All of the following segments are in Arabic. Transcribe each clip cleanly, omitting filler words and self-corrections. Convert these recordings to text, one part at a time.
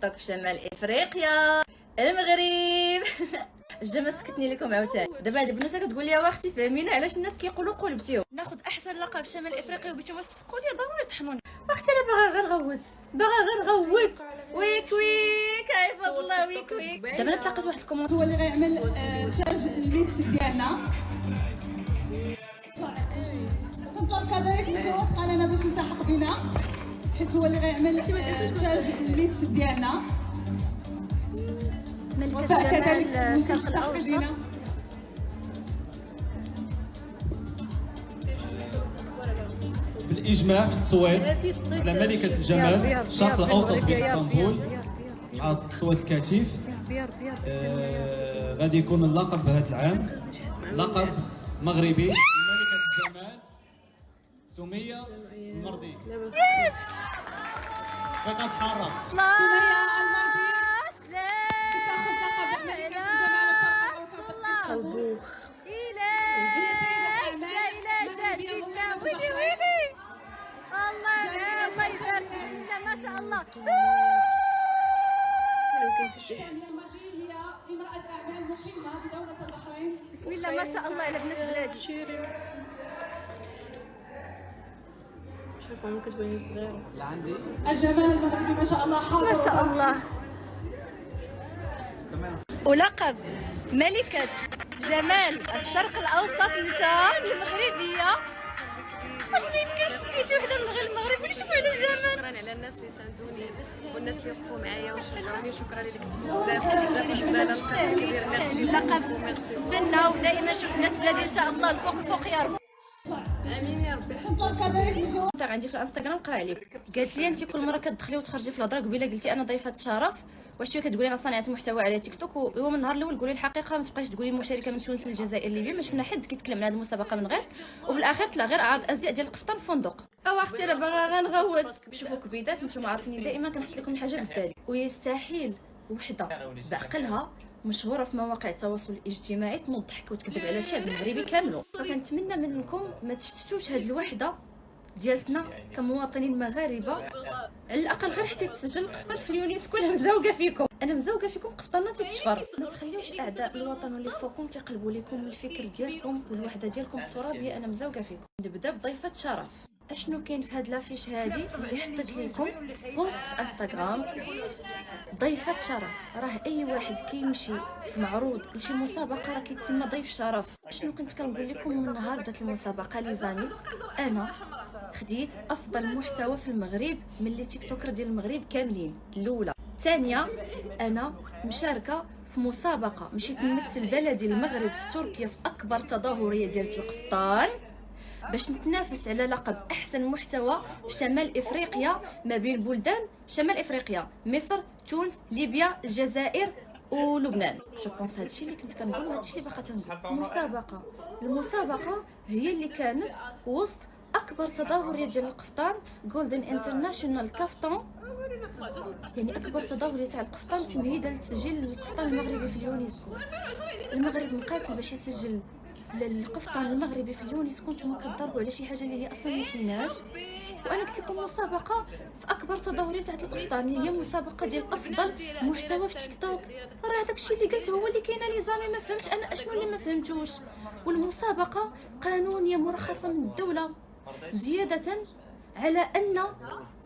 توك في شمال افريقيا المغرب. الجمال سكتني لكم عاوتاني. دابا هاد البنوته كتقول لي واختي فهمينا علاش الناس كيقولوا قلبتيهم. ناخذ احسن لقب في شمال افريقيا وبغيتو واش تفقوا لي ضروري تطحنوني. واختي انا باغا غير نغوت ويك ويك عيب الله ويك ويك. دابا انا تلاقيت واحد الكومونت هو اللي غيعمل تاج الميس ديالنا. كنطلب كذلك من جواد قال انا باش نلتحق بنا حيت هو اللي غيعمل تاج الميس ديالنا. ملكة جمال الشرق الاوسط. بالاجماع في التصويت على ملكه الجمال الشرق الاوسط باسطنبول مع التصويت الكثيف. غادي يكون اللقب هذا العام لقب مغربي لملكه الجمال سميه المرضي. بقات حاره سمية المرضي تاخذ لقب ملكة الجمال الشرق الاوسط باسطنبول. الله يبارك فينا ما شاء الله. هي امرأة أعمال مقيمة بدولة البحرين. بسم الله ما شاء الله على بنات بلادي. شوفوا ممكن تبين صغيرة. الجمال المغربي ما شاء الله حاضر ما شاء الله. ولقب ملكة جمال الشرق الأوسط مشان المغربية. واش ما يمكنش تجي شي وحده من غير المغرب ويشوفوا على الجمال. شكرا على الناس اللي ساندوني والناس اللي وقفوا معايا وشجعوني. شكرا لك بزاف كبير. ميرسي اللقب فينا ودائما شوف الناس بلادي ان شاء الله الفوق الفوق يا رب. امين يا ربي. كنطلب كذلك من جواد عندي في الانستغرام قرا عليك قالت لي انت كل مره كتدخلي وتخرجي في الهضره قبيله قلتي انا ضيفه شرف واش شويه كتقولي انا صانعه محتوى على تيك توك وهو من النهار الاول قولي الحقيقه ما تبقايش تقولي مشاركه من تونس من الجزائر ليبيا. ما شفنا حد كيتكلم على هذه المسابقه من غير وفي الاخير طلع غير عرض ازياء ديال القفطان فندق. او اختي انا باغا غنغوت. شوفوا كبيدات نتوما عارفين دائما كنحط لكم الحاجه بالتالي ويستحيل وحده بعقلها مشهوره في مواقع التواصل الاجتماعي تنضحك وتكذب على الشعب المغربي كامل. فكنتمنى منكم ما تشتتوش هذه الوحده ديالتنا كمواطنين مغاربه على الاقل غير حتى تسجل القفطان في اليونسكو. انا مزوقه فيكم قفطانات وتشفر. ما تخليوش اعداء الوطن واللي فوقكم تيقلبوا لكم الفكر ديالكم والوحده ديالكم الترابيه. انا مزوقه فيكم. نبدا بضيفه شرف. اشنو كاين في هاد لافيش هادي اللي حطيت لكم بوست في انستغرام ضيفه شرف. راه اي واحد كيمشي معروض لشي مسابقه راه كيتسمى ضيف شرف. شنو كنت كنقول لكم من نهار بدات المسابقه لي زامي؟ انا خديت افضل محتوى في المغرب من لي تيك توكر ديال المغرب كاملين. الاولى. ثانيه انا مشاركه في مسابقه مشيت نمثل بلدي المغرب في تركيا في اكبر تظاهريه ديال القفطان باش نتنافس على لقب احسن محتوى في شمال افريقيا ما بين بلدان شمال افريقيا مصر تونس ليبيا الجزائر ولبنان. جو بونس هادشي اللي كنت كنقول وهادشي اللي باقا تنقول. المسابقه هي اللي كانت وسط اكبر تظاهريه ديال القفطان جولدن انترناشونال كافتون يعني اكبر تظاهريه تاع القفطان تمهيدا لتسجيل القفطان المغربي في اليونسكو. المغرب مقاتل باش يسجل القفطان المغربي في اليونسكو. نتوما كتضربوا على شي حاجه اللي هي اصلا ما كايناش. وانا قلت لكم مسابقه في اكبر تظاهريه تاع القفطان هي مسابقه ديال افضل محتوى في تيك توك. راه هذاك الشيء اللي قلت هو اللي كاين لي زامي. ما فهمت انا اشنو اللي ما فهمتوش. والمسابقه قانونيه مرخصه من الدوله زياده على ان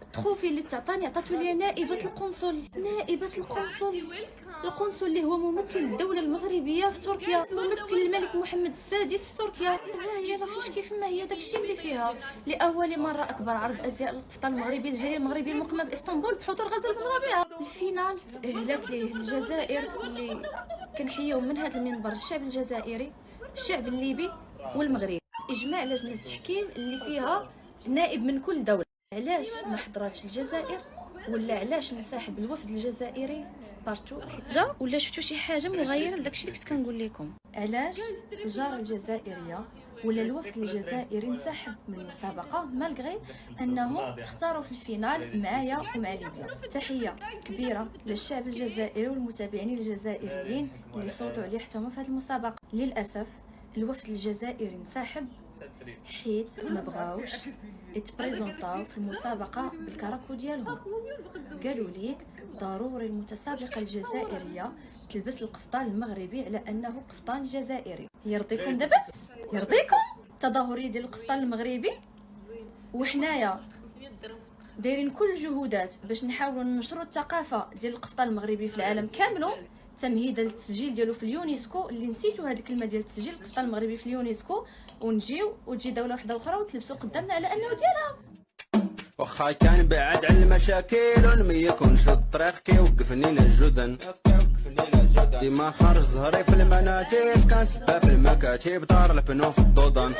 التخوفي اللي تعطاني عطاتو لي نائبه القنصل القنصل اللي هو ممثل الدوله المغربيه في تركيا ممثل الملك محمد السادس في تركيا. ها هي ما فيش كيف ما هي داكشي اللي فيها. لاول مره اكبر عرض ازياء القفطان المغربي الجاليه المغربيه المقيمه باسطنبول بحضور غزال بن ربيعه. الفينال تاهلت ليه الجزائر اللي كنحييهم من هذا المنبر الشعب الجزائري الشعب الليبي والمغربي. اجماع لجنه التحكيم اللي فيها نائب من كل دوله. علاش ما حضراتش الجزائر ولا علاش نسحب الوفد الجزائري بارتو حيت جا ولا شفتوا شي حاجه مغايره لداكشي اللي كنت كنقول لكم؟ علاش الجاره الجزائريه ولا الوفد الجزائري انسحب من المسابقه مالغري انهم تختاروا في الفينال معايا ومع ليبيا. تحيه كبيره للشعب الجزائري والمتابعين الجزائريين اللي صوتوا عليه حتى هما في هذه المسابقه. للاسف الوفد الجزائري انسحب حيت ما بغاوش يتبريزونطاو في المسابقه بالكراكو ديالهم. قالوا ليك ضروري المتسابقه الجزائريه تلبس القفطان المغربي على انه قفطان جزائري. يرضيكم دابا؟ يرضيكم التظاهريه ديال القفطان المغربي؟ وحنايا دايرين كل الجهودات باش نحاولوا ننشروا الثقافه ديال القفطان المغربي في العالم كامل، تمهيدا للتسجيل ديالو في اليونسكو. اللي نسيتوا هذه الكلمه ديال تسجيل القفطان المغربي في اليونسكو، ونجيو وتجي دوله واحده اخرى وتلبسوا قدامنا على انه ديالها. واخا كان بعد على المشاكل ولم يكونش الطريق كيوقفني للجدن، ديما خارج زهري في المناتيف كان سباب المكاتب، دار البنو في الضودان.